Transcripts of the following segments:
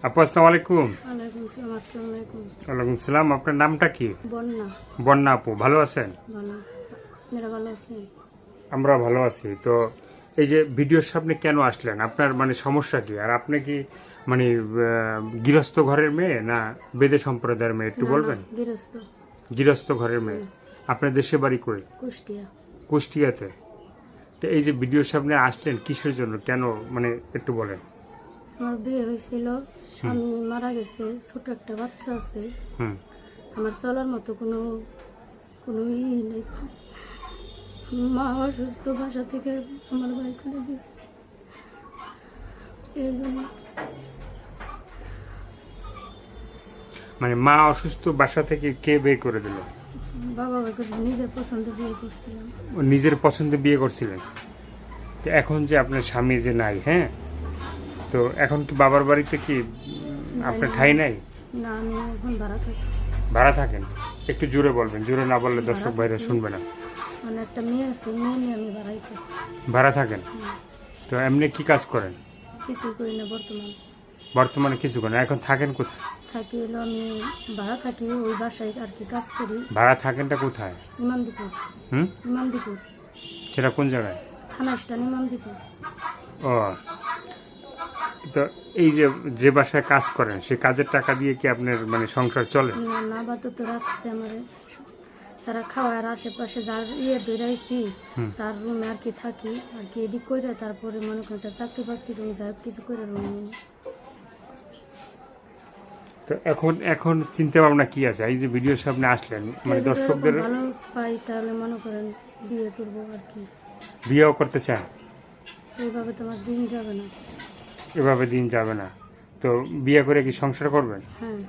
আপু আসসালামু আলাইকুম। ওয়ালাইকুম আসসালাম। আসসালামু আলাইকুম। ওয়ালাইকুম সালাম। আপনার নামটা কি? বন্যা। বন্যা আপু, ভালো আছেন? ভালো। আপনারা ভালো আছেন? আমরা ভালো আছি। তো এই যে ভিডিওর সামনে কেন আসলেন, আপনার মানে সমস্যা কি? আর আপনি কি মানে গৃহস্থ ঘরের মেয়ে না বেদে সম্প্রদায়ের মেয়ে, একটু না, বলবেন? না, গৃহস্থ। গৃহস্থ ঘরের মেয়ে। আপনার দেশে বাড়ি কই? কুষ্টিয়া। কুষ্টিয়াতে। তো এই যে ভিডিওর সামনে আসলেন কিসের জন্য, কেন মানে একটু বলেন। আমার বিয়ে হয়েছিল, স্বামী মারা গেছে, ছোট একটা বাচ্চা আছে। হুম। আমার চলার মতো কোনো কোনো নেই। মা অসুস্থ, বাসা থেকে আমার ভাই খুলে দিয়েছে। এর জন্য মানে মা অসুস্থ, বাসা থেকে কে বের করে দিল? বাবা ভাইকে নিজের পছন্দ বিয়ে করছিলাম। ও নিজের পছন্দে বিয়ে করছিলেন। তো এখন যে আপনার স্বামী যে নাই, হ্যাঁ, তো এখন কি বাবার বাড়িতে কি আপনার ঠাঁই নাই? না, আমি এখন ভাড়া থাকি। ভাড়া থাকেন? একটু জোরে বলবেন, জোরে না বললে দর্শক ভাড়া ভাইরা থাকি। শুনবে না। মানে একটা মেয়ে আছে, মেয়ে নিয়ে আমি ভাড়াই থাকি। ভাড়া থাকেন? তো এমনি কি কাজ করেন? কিছু করি না বর্তমানে। বর্তমানে কিছু করেন? এখন থাকেন কোথায়? থাকি হলো আমি ভাড়া থাকি, ওই বাসায় আর কি কাজ করি। ভাড়া থাকেনটা কোথায়? ইমামদিপুর। হুম। ইমামদিপুর সেটা কোন জায়গায়? থানা স্টান, ইমামদিপুর। ও, তো এই যে যে বাসায় কাজ করেন সেই কাজের টাকা দিয়ে কি আপনার মানে সংসার চলে? না, না, আপাতত রাখছে আমারে। তারা খাওয়ার আশেপাশে যার বেরাইছি হুম। তার রুমে আর কি থাকি, আর কি এডি করে তারপরে মনে করেন একটা চাকরি বাকরি রুম যাই হোক কিছু করে রুম। তো এখন এখন চিন্তা ভাবনা কি আছে? এই যে ভিডিওর সামনে আসলেন, মানে দর্শকদের ভালো পাই তাহলে মনে করেন বিয়ে করবো আর কি। বিয়েও করতে চান? এইভাবে তোমার দিন যাবে না। এভাবে দিন যাবে না। তো বিয়ে করে কি সংসার করবেন? হ্যাঁ,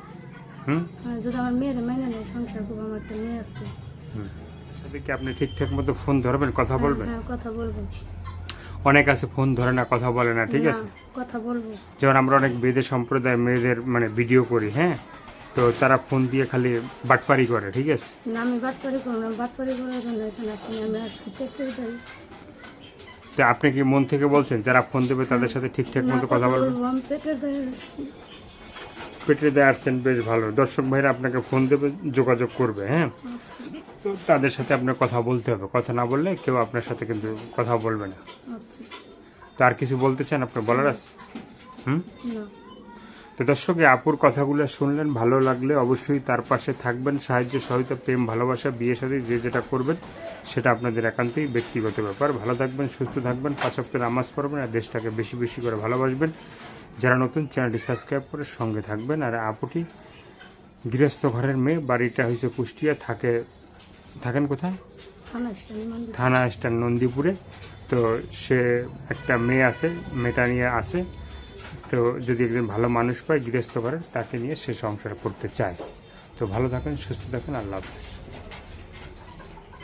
হুম। হ্যাঁ, যদি আমার মেয়ের মাইনে নেয় সংসার করবো, আমার একটা মেয়ে আছে। হুম। সাথে কি আপনি ঠিকঠাক মতো ফোন ধরবেন, কথা বলবেন? হ্যাঁ, কথা বলবো। অনেক আছে ফোন ধরে না, কথা বলে না, ঠিক না, আছে? কথা বলবো। যেমন আমরা অনেক বেদে সম্প্রদায় মেয়েদের মানে ভিডিও করি, হ্যাঁ, তো তারা ফোন দিয়ে খালি বাটপারি করে, ঠিক আছে? না, আমি বাটপারি করবো না, বাটপারি করার জন্য এখানে আসিনি, আমি আজকে দেখতে যাই। তো আপনি কি মন থেকে বলছেন যারা ফোন দেবে তাদের সাথে ঠিকঠাক মতো কথা বলবেন? আমি পেটের দায়ে আসছি। পেটে দিয়ে আসছেন, বেশ ভালো। দর্শক ভাইরা আপনাকে ফোন দেবে, যোগাযোগ করবে, হ্যাঁ, তো তাদের সাথে আপনার কথা বলতে হবে। কথা না বললে কেউ আপনার সাথে কিন্তু কথা বলবে না। আচ্ছা। তো আর কিছু বলতে চান, আপনার বলার আছে? হুম। না। তো দর্শক, এই আপুর কথাগুলো শুনলেন, ভালো লাগলে অবশ্যই তার পাশে থাকবেন। সাহায্য, সহায়তা, প্রেম, ভালোবাসা, বিয়ে সাথে যে যেটা করবেন সেটা আপনাদের একান্তই ব্যক্তিগত ব্যাপার। ভালো থাকবেন, সুস্থ থাকবেন, 5 ওয়াক্ত নামাজ পড়বেন, আর দেশটাকে বেশি বেশি করে ভালোবাসবেন। যারা নতুন, চ্যানেলটি সাবস্ক্রাইব করে সঙ্গে থাকবেন। আর আপুটি গৃহস্থ ঘরের মেয়ে, বাড়িটা হয়েছে কুষ্টিয়া, থাকেন কোথায়? থানা স্টান, থানা স্ট্যান্ড, নন্দীপুরে। তো সে একটা মেয়ে আছে, মেয়েটা নিয়ে আসে। তো যদি একজন ভালো মানুষ পায় গৃহস্থ ঘরের, তাকে নিয়ে সে সংসার করতে চায়। তো ভালো থাকেন, সুস্থ থাকেন, আল্লাহ হাফেজ।